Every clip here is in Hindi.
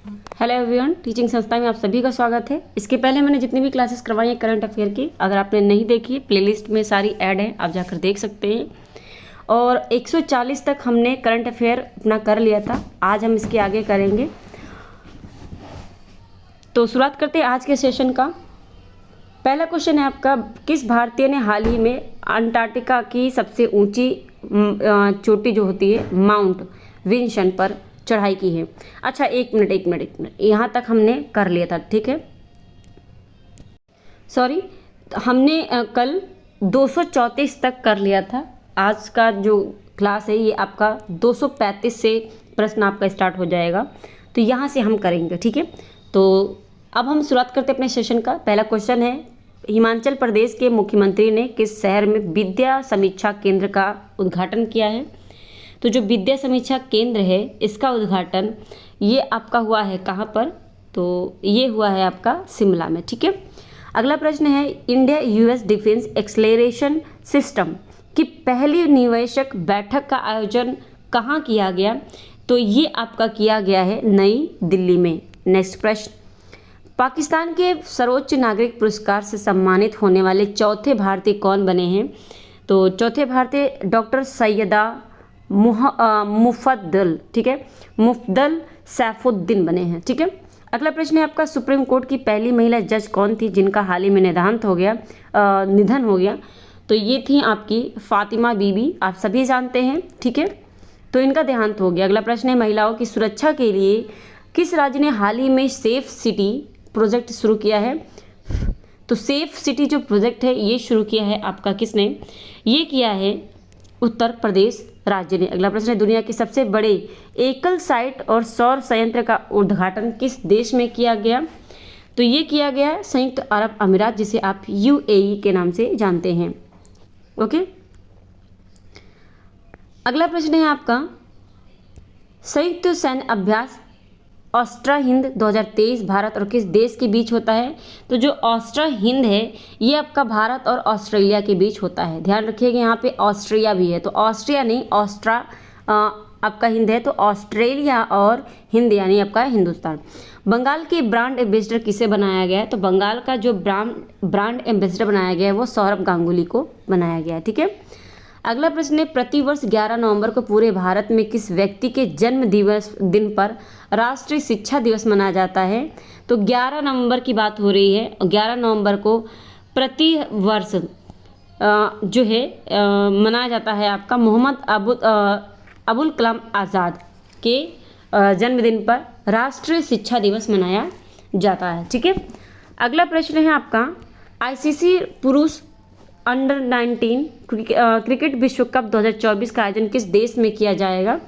हेलो एवरीवन, टीचिंग संस्था में आप सभी का स्वागत है। इसके पहले मैंने जितनी भी क्लासेस करवाई हैं करंट अफेयर की, अगर आपने नहीं देखी प्लेलिस्ट में सारी ऐड हैं, आप जाकर देख सकते हैं। और 140 तक हमने करंट अफेयर अपना कर लिया था, आज हम इसके आगे करेंगे। तो शुरुआत करते हैं आज के सेशन का। पहला क्वेश्चन है आपका, किस भारतीय ने हाल ही में अंटार्कटिका की सबसे ऊंची चोटी जो होती है माउंट विन्सन पर चढ़ाई की है? अच्छा, एक मिनट, यहाँ तक हमने कर लिया था, ठीक है। सॉरी, हमने कल 234 तक कर लिया था। आज का जो क्लास है ये आपका 235 से प्रश्न आपका स्टार्ट हो जाएगा, तो यहाँ से हम करेंगे, ठीक है। तो अब हम शुरुआत करते हैं अपने सेशन का। पहला क्वेश्चन है, हिमाचल प्रदेश के मुख्यमंत्री ने किस शहर में विद्या समीक्षा केंद्र का उद्घाटन किया है? तो जो विद्या समीक्षा केंद्र है इसका उद्घाटन ये आपका हुआ है कहाँ पर? तो ये हुआ है आपका शिमला में, ठीक है। अगला प्रश्न है, India US defence acceleration system की पहली निवेशक बैठक का आयोजन कहाँ किया गया? तो ये आपका किया गया है नई दिल्ली में। नेक्स्ट प्रश्न, पाकिस्तान के सर्वोच्च नागरिक पुरस्कार से सम्मानित होने वाले चौथे भारतीय कौन बने हैं? तो चौथे भारतीय डॉक्टर सैयदा मुफद्दल, ठीक है, मुफद्दल सैफुद्दीन बने हैं, ठीक है। अगला प्रश्न है आपका, सुप्रीम कोर्ट की पहली महिला जज कौन थी जिनका हाल ही में निधन हो गया? तो ये थी आपकी फातिमा बीबी, आप सभी जानते हैं, ठीक है। तो इनका देहांत हो गया। अगला प्रश्न है, महिलाओं की सुरक्षा के लिए किस राज्य ने हाल ही में सेफ सिटी प्रोजेक्ट शुरू किया है? तो सेफ सिटी जो प्रोजेक्ट है ये शुरू किया है आपका किसने? ये किया है उत्तर प्रदेश राज्य ने। अगला प्रश्न है, दुनिया के सबसे बड़े एकल साइट और सौर संयंत्र का उद्घाटन किस देश में किया गया? तो ये किया गया है संयुक्त अरब अमीरात, जिसे आप यूएई के नाम से जानते हैं, ओके। अगला प्रश्न है आपका, संयुक्त सैन्य अभ्यास ऑस्ट्रा हिंद 2023 भारत और किस देश के बीच होता है? तो जो ऑस्ट्रा हिंद है ये आपका भारत और ऑस्ट्रेलिया के बीच होता है। ध्यान रखिएगा, यहाँ पे ऑस्ट्रिया भी है, तो ऑस्ट्रिया नहीं ऑस्ट्रा आपका हिंद है, तो ऑस्ट्रेलिया और हिंद यानी आपका हिंदुस्तान। बंगाल के ब्रांड एम्बेसडर किसे बनाया गया है? तो बंगाल का जो ब्रांड एम्बेसडर बनाया गया है वो सौरभ गांगुली को बनाया गया है, ठीक है। अगला प्रश्न है, प्रतिवर्ष 11 नवंबर को पूरे भारत में किस व्यक्ति के जन्म दिन पर राष्ट्रीय शिक्षा दिवस मनाया जाता है? तो 11 नवंबर की बात हो रही है, और 11 नवंबर को प्रति वर्ष जो है मनाया जाता है आपका मोहम्मद अबुल कलाम आज़ाद के जन्मदिन पर राष्ट्रीय शिक्षा दिवस मनाया जाता है, ठीक है। अगला प्रश्न है आपका, आईसीसी पुरुष अंडर 19 क्रिकेट विश्व कप 2024 का आयोजन किस देश में किया जाएगा?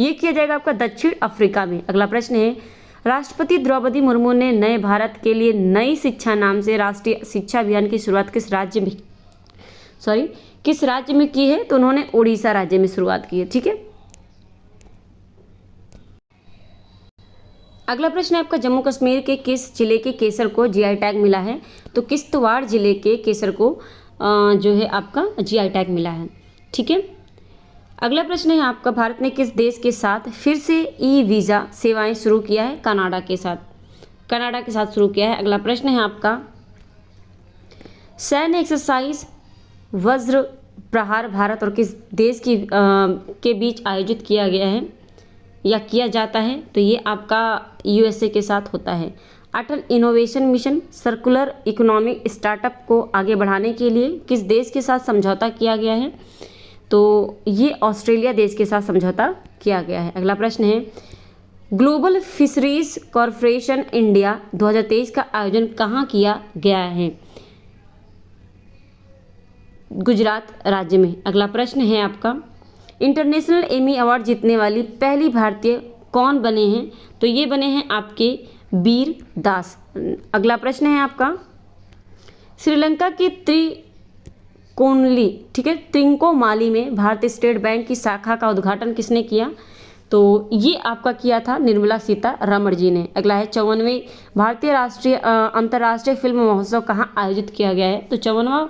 ये किया जाएगा आपका दक्षिण अफ्रीका में। अगला प्रश्न है, राष्ट्रपति द्रौपदी मुर्मू ने नए भारत के लिए नई शिक्षा नाम से राष्ट्रीय शिक्षा अभियान की शुरुआत किस राज्य में की है? तो उन्होंने उड़ीसा राज्य में शुरुआत की है, ठीक है। अगला प्रश्न है आपका, जम्मू कश्मीर के किस जिले के केसर को जीआई टैग मिला है? तो किश्तवाड़ जिले के केसर को जो है आपका जीआई टैग मिला है, ठीक है। अगला प्रश्न है आपका, भारत ने किस देश के साथ फिर से ई वीज़ा सेवाएं शुरू किया है? कनाडा के साथ शुरू किया है। अगला प्रश्न है आपका, सैन्य एक्सरसाइज वज्र प्रहार भारत और किस देश के बीच आयोजित किया गया है या किया जाता है? तो ये आपका यूएसए के साथ होता है। Atal innovation mission circular economic startup को आगे बढ़ाने के लिए किस देश के साथ समझौता किया गया है? तो ये ऑस्ट्रेलिया देश के साथ समझौता किया गया है। अगला प्रश्न है, ग्लोबल फिशरीज कॉरपोरेशन इंडिया 2023 का आयोजन कहाँ किया गया है? गुजरात राज्य में। अगला प्रश्न है आपका, इंटरनेशनल एमी अवार्ड जीतने वाली पहली भारतीय कौन बने हैं? तो ये बने हैं आपके वीर दास। अगला प्रश्न है आपका, श्रीलंका के त्रिंकोमाली में भारतीय स्टेट बैंक की शाखा का उद्घाटन किसने किया? तो ये आपका किया था निर्मला सीतारमण जी ने। अगला है, 54वें भारतीय अंतर्राष्ट्रीय फिल्म महोत्सव कहाँ आयोजित किया गया है? तो 54वां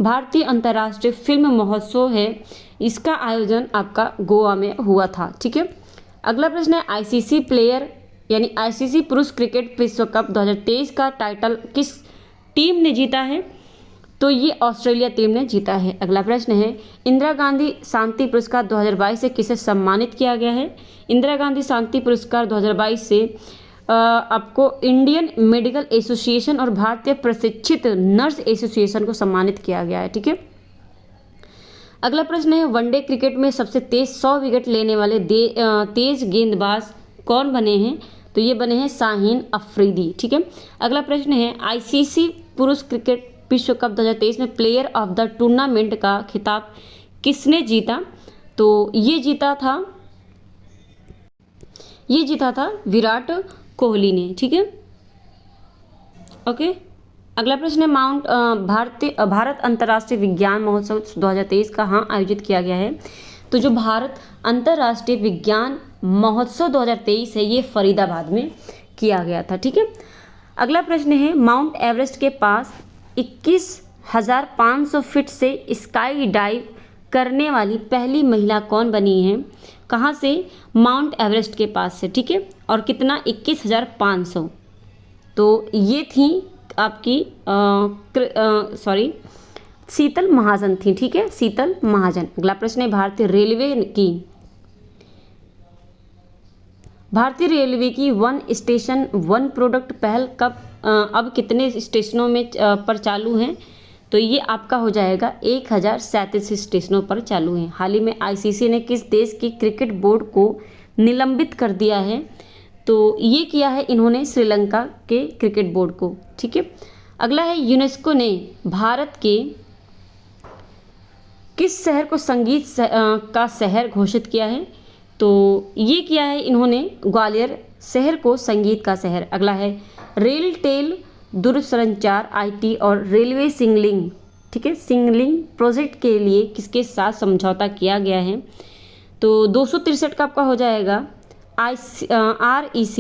भारतीय अंतर्राष्ट्रीय फिल्म महोत्सव है, इसका आयोजन आपका गोवा में हुआ था, ठीक है। अगला प्रश्न है आईसीसी प्लेयर यानी आईसीसी पुरुष क्रिकेट विश्व कप 2023 का टाइटल किस टीम ने जीता है? तो ये ऑस्ट्रेलिया टीम ने जीता है। अगला प्रश्न है इंदिरा गांधी शांति पुरस्कार 2022 से किसे सम्मानित किया गया है? इंदिरा गांधी शांति पुरस्कार 2022 से आपको इंडियन मेडिकल एसोसिएशन और भारतीय प्रशिक्षित नर्स एसोसिएशन को सम्मानित किया गया है। ठीक है। अगला प्रश्न है वनडे क्रिकेट में सबसे तेज 100 विकेट लेने वाले तेज गेंदबाज कौन बने हैं? तो ये बने हैं शाहीन अफरीदी। ठीक है। अगला प्रश्न है आईसीसी पुरुष क्रिकेट विश्व कप 2023 में प्लेयर ऑफ द टूर्नामेंट का खिताब किसने जीता? तो ये जीता था विराट कोहली ने। ठीक है। ओके। अगला प्रश्न है भारत अंतर्राष्ट्रीय विज्ञान महोत्सव 2023 कहाँ आयोजित किया गया है? तो जो भारत अंतर्राष्ट्रीय विज्ञान महोत्सव 2023 है ये फरीदाबाद में किया गया था। ठीक है। अगला प्रश्न है माउंट एवरेस्ट के पास 21,500 फीट से स्काई डाइव करने वाली पहली महिला कौन बनी है? कहाँ से? माउंट एवरेस्ट के पास से। ठीक है। और कितना? 21,500। तो ये थी आपकी शीतल महाजन थी। ठीक है, शीतल महाजन। अगला प्रश्न है भारतीय रेलवे की वन स्टेशन वन प्रोडक्ट पहल कब अब कितने स्टेशनों में पर चालू हैं? तो ये आपका हो जाएगा 1037 स्टेशनों पर चालू है। हाल ही में आईसीसी ने किस देश की क्रिकेट बोर्ड को निलंबित कर दिया है? तो ये किया है इन्होंने श्रीलंका के क्रिकेट बोर्ड को। ठीक है। अगला है यूनेस्को ने भारत के किस शहर को संगीत का शहर घोषित किया है? तो ये किया है इन्होंने ग्वालियर शहर को संगीत का शहर। अगला है रेल टेल दूरसंचार आईटी और रेलवे सिग्नलिंग, ठीक है, सिग्नलिंग प्रोजेक्ट के लिए किसके साथ समझौता किया गया है? तो 263 का आपका हो जाएगा REC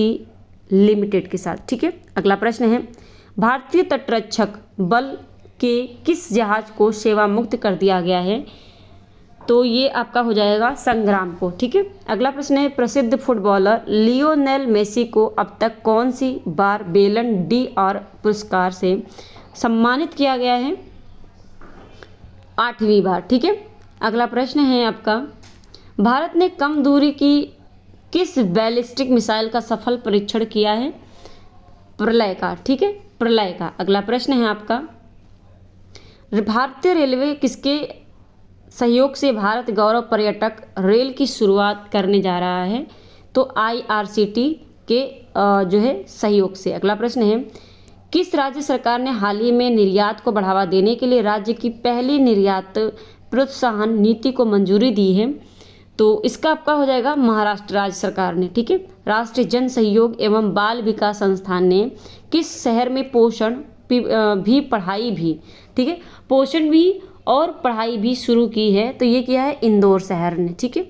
लिमिटेड के साथ। ठीक है। अगला प्रश्न है भारतीय तटरक्षक बल के किस जहाज को सेवा मुक्त कर दिया गया है? तो ये आपका हो जाएगा संग्राम को। ठीक है। अगला प्रश्न है प्रसिद्ध फुटबॉलर लियोनेल मेसी को अब तक कौन सी बार बेलन डी'ओर पुरस्कार से सम्मानित किया गया है? 8वीं बार। ठीक है। अगला प्रश्न है आपका भारत ने कम दूरी की किस बैलिस्टिक मिसाइल का सफल परीक्षण किया है? प्रलय का। ठीक है, प्रलय का। अगला प्रश्न है आपका भारतीय रेलवे किसके सहयोग से भारत गौरव पर्यटक रेल की शुरुआत करने जा रहा है? तो IRCT के जो है सहयोग से। अगला प्रश्न है किस राज्य सरकार ने हाल ही में निर्यात को बढ़ावा देने के लिए राज्य की पहली निर्यात प्रोत्साहन नीति को मंजूरी दी है? तो इसका आपका हो जाएगा महाराष्ट्र राज्य सरकार ने। ठीक है। राष्ट्रीय जन सहयोग एवं बाल विकास संस्थान ने किस शहर में पोषण भी पढ़ाई भी, ठीक है, पोषण भी और पढ़ाई भी शुरू की है? तो ये किया है इंदौर शहर ने। ठीक है।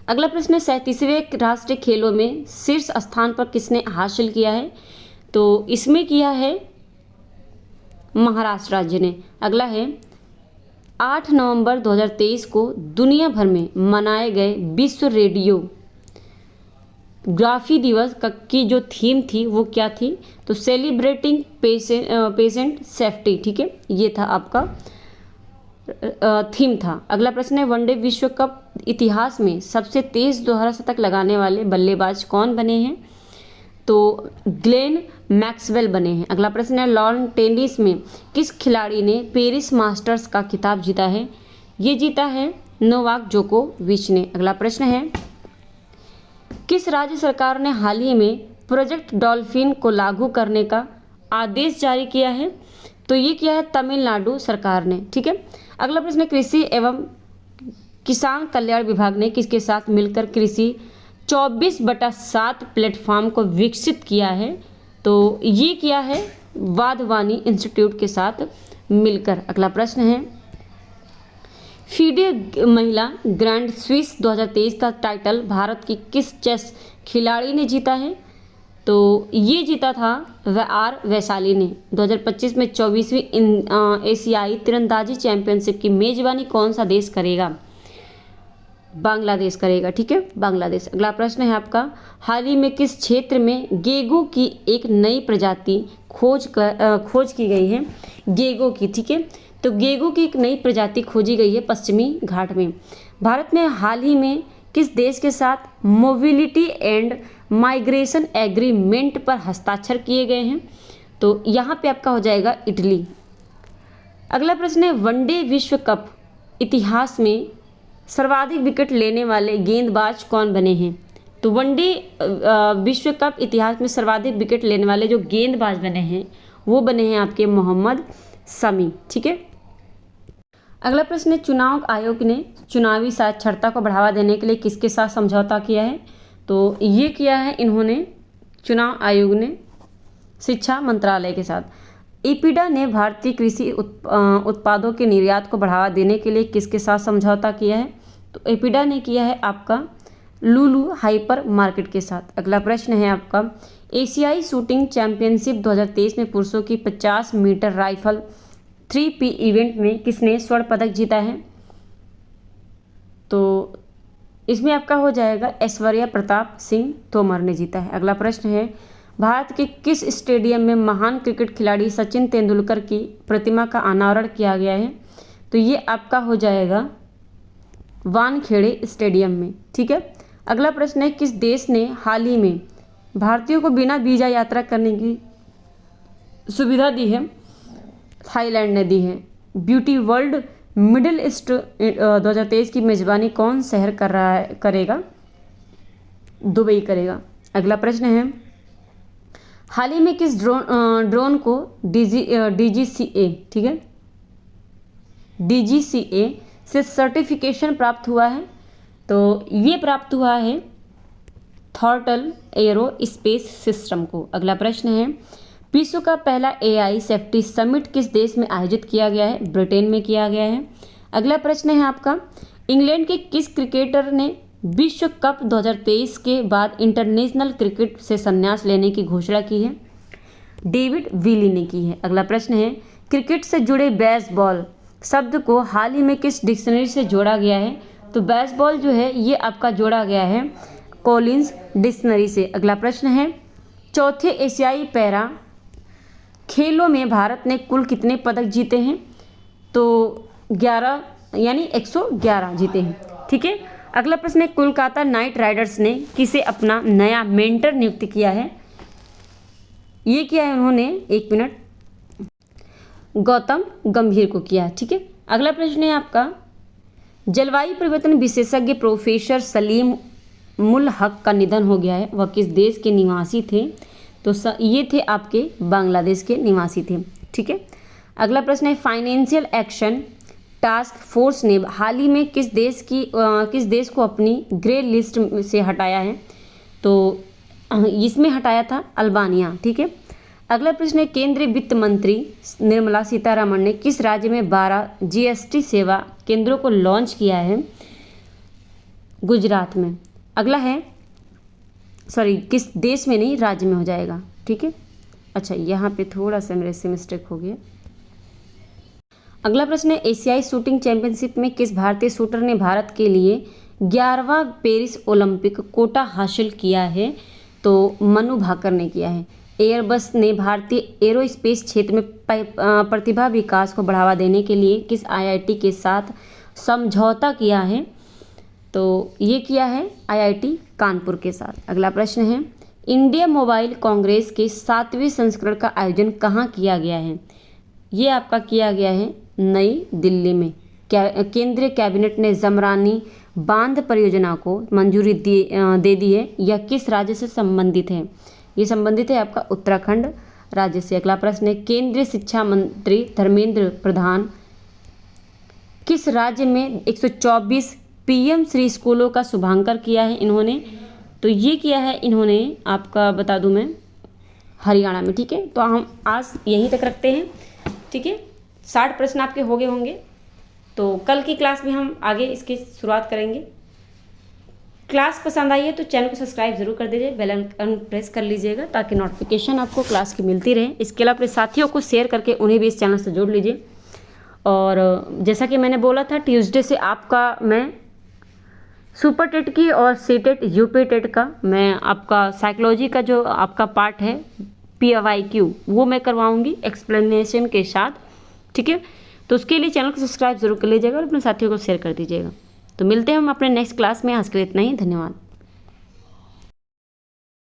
अगला प्रश्न है 37वें राष्ट्रीय खेलों में शीर्ष स्थान पर किसने हासिल किया है? तो इसमें किया है महाराष्ट्र राज्य ने। अगला है 8 नवंबर 2023 को दुनिया भर में मनाए गए विश्व रेडियोग्राफी दिवस की जो थीम थी वो क्या थी? तो सेलिब्रेटिंग पेशेंट सेफ्टी। ठीक है, ये था आपका थीम था। अगला प्रश्न है वनडे विश्व कप इतिहास में सबसे तेज दोहरा शतक लगाने वाले बल्लेबाज कौन बने हैं? तो ग्लेन मैक्सवेल बने हैं। अगला प्रश्न है लॉन टेनिस में किस खिलाड़ी ने पेरिस मास्टर्स का खिताब जीता है? ये जीता है नोवाक जोकोविच ने। अगला प्रश्न है किस राज्य सरकार ने हाल ही में प्रोजेक्ट डॉल्फिन को लागू करने का आदेश जारी किया है? तो ये किया है तमिलनाडु सरकार ने। ठीक है। अगला प्रश्न है कृषि एवं किसान कल्याण विभाग ने किसके साथ मिलकर कृषि 24/7 प्लेटफॉर्म को विकसित किया है? तो ये किया है वाधवानी इंस्टीट्यूट के साथ मिलकर। अगला प्रश्न है फीडे महिला ग्रैंड स्विस 2023 का टाइटल भारत की किस चेस खिलाड़ी ने जीता है? तो ये जीता था वैशाली ने। 2025 में 24वीं एशियाई तीरंदाजी चैंपियनशिप की मेजबानी कौन सा देश करेगा? बांग्लादेश करेगा, ठीक है, बांग्लादेश। अगला प्रश्न है आपका, हाल ही में किस क्षेत्र में गेगो की एक नई प्रजाति खोज की गई है? गेगो की, ठीक है, तो गेगो की एक नई प्रजाति खोजी गई है पश्चिमी घाट में। भारत में हाल ही में किस देश के साथ मोबिलिटी एंड माइग्रेशन एग्रीमेंट पर हस्ताक्षर किए गए हैं? तो यहाँ पे आपका हो जाएगा इटली। अगला प्रश्न है, वनडे विश्व कप इतिहास में सर्वाधिक विकेट लेने वाले गेंदबाज कौन बने हैं? तो वनडे विश्व कप इतिहास में सर्वाधिक विकेट लेने वाले जो गेंदबाज बने हैं वो बने हैं आपके मोहम्मद शमी, ठीक है। अगला प्रश्न है, चुनाव आयोग ने चुनावी साक्षरता को बढ़ावा देने के लिए किसके साथ समझौता किया है? तो ये किया है इन्होंने, चुनाव आयोग ने शिक्षा मंत्रालय के साथ। एपीडा ने भारतीय कृषि उत्पादों के निर्यात को बढ़ावा देने के लिए किसके साथ समझौता किया है? तो एपीडा ने किया है आपका लुलु हाइपर मार्केट के साथ। अगला प्रश्न है आपका, एशियाई शूटिंग चैंपियनशिप 2023 में पुरुषों की 50 मीटर राइफल 3P इवेंट में किसने स्वर्ण पदक जीता है? तो इसमें आपका हो जाएगा ऐश्वर्या प्रताप सिंह तोमर ने जीता है। अगला प्रश्न है, भारत के किस स्टेडियम में महान क्रिकेट खिलाड़ी सचिन तेंदुलकर की प्रतिमा का अनावरण किया गया है? तो ये आपका हो जाएगा वानखेड़े स्टेडियम में, ठीक है। अगला प्रश्न है, किस देश ने हाल ही में भारतीयों को बिना वीज़ा यात्रा करने की सुविधा दी है? थाईलैंड ने दी है। ब्यूटी वर्ल्ड मिडिल ईस्ट 2023 की मेज़बानी कौन शहर करेगा? दुबई करेगा। अगला प्रश्न है, हाल ही में किस ड्रोन को DGCA, ठीक है, DGCA से सर्टिफिकेशन प्राप्त हुआ है? तो ये प्राप्त हुआ है थॉर्टल एरो स्पेस सिस्टम को। अगला प्रश्न है, विश्व का पहला AI सेफ्टी समिट किस देश में आयोजित किया गया है? ब्रिटेन में किया गया है। अगला प्रश्न है आपका, इंग्लैंड के किस क्रिकेटर ने विश्व कप 2023 के बाद इंटरनेशनल क्रिकेट से संन्यास लेने की घोषणा की है? डेविड विली ने की है। अगला प्रश्न है, क्रिकेट से जुड़े बेसबॉल शब्द को हाल ही में किस डिक्शनरी से जोड़ा गया है? तो बेसबॉल जो है ये आपका जोड़ा गया है कॉलिंस डिक्शनरी से। अगला प्रश्न है, चौथे एशियाई पैरा खेलों में भारत ने कुल कितने पदक जीते हैं? तो 11 यानी 111 जीते हैं, ठीक है। अगला प्रश्न है, कोलकाता नाइट राइडर्स ने किसे अपना नया मेंटर नियुक्त किया है? ये किया है उन्होंने, एक मिनट, गौतम गंभीर को किया, ठीक है। अगला प्रश्न है आपका, जलवायु परिवर्तन विशेषज्ञ प्रोफेसर सलीम मुल हक का निधन हो गया है, वह किस देश के निवासी थे? तो ये थे आपके बांग्लादेश के निवासी थे, ठीक है। अगला प्रश्न है, फाइनेंशियल एक्शन टास्क फोर्स ने हाल ही में किस देश को अपनी ग्रे लिस्ट से हटाया है? तो इसमें हटाया था अल्बानिया, ठीक है। अगला प्रश्न है, केंद्रीय वित्त मंत्री निर्मला सीतारमण ने किस राज्य में 12 GST सेवा केंद्रों को लॉन्च किया है? गुजरात में। अगला है, किस देश में नहीं, राज्य में हो जाएगा, ठीक है। अच्छा, यहाँ पे थोड़ा सा मेरे से मिस्टेक हो गया। अगला प्रश्न है, एशियाई शूटिंग चैंपियनशिप में किस भारतीय शूटर ने भारत के लिए 11वां पेरिस ओलंपिक कोटा हासिल किया है? तो मनु भाकर ने किया है। एयरबस ने भारतीय एरोस्पेस क्षेत्र में प्रतिभा विकास को बढ़ावा देने के लिए किस IIT के साथ समझौता किया है? तो ये किया है IIT कानपुर के साथ। अगला प्रश्न है, इंडिया मोबाइल कांग्रेस के 7वें संस्करण का आयोजन कहाँ किया गया है? ये आपका किया गया है नई दिल्ली में। केंद्रीय कैबिनेट ने जमरानी बांध परियोजना को मंजूरी दे दी है। यह किस राज्य से संबंधित है? ये संबंधित है आपका उत्तराखंड राज्य से। अगला प्रश्न है, केंद्रीय शिक्षा मंत्री धर्मेंद्र प्रधान किस राज्य में 124 PM श्री स्कूलों का शुभारंभ किया है इन्होंने? तो ये किया है इन्होंने आपका, बता दूं मैं, हरियाणा में, ठीक है। तो हम आज यहीं तक रखते हैं, ठीक है। 60 प्रश्न आपके हो गए होंगे, तो कल की क्लास में हम आगे इसकी शुरुआत करेंगे। क्लास पसंद आई है तो चैनल को सब्सक्राइब जरूर कर दीजिए, बेल आइकन प्रेस कर लीजिएगा ताकि नोटिफिकेशन आपको क्लास की मिलती रहे। इसके अलावा अपने साथियों को शेयर करके उन्हें भी इस चैनल से जोड़ लीजिए। और जैसा कि मैंने बोला था, ट्यूसडे से आपका मैं सुपर टेट की और सी टेट यूपी टेट का मैं आपका साइकोलॉजी का जो आपका पार्ट है PYQ वो मैं करवाऊँगी एक्सप्लेनेशन के साथ, ठीक है। तो उसके लिए चैनल को सब्सक्राइब जरूर कर लीजिएगा और अपने साथियों को शेयर कर दीजिएगा। तो मिलते हैं हम अपने नेक्स्ट क्लास में। आज के लिए इतना ही, धन्यवाद।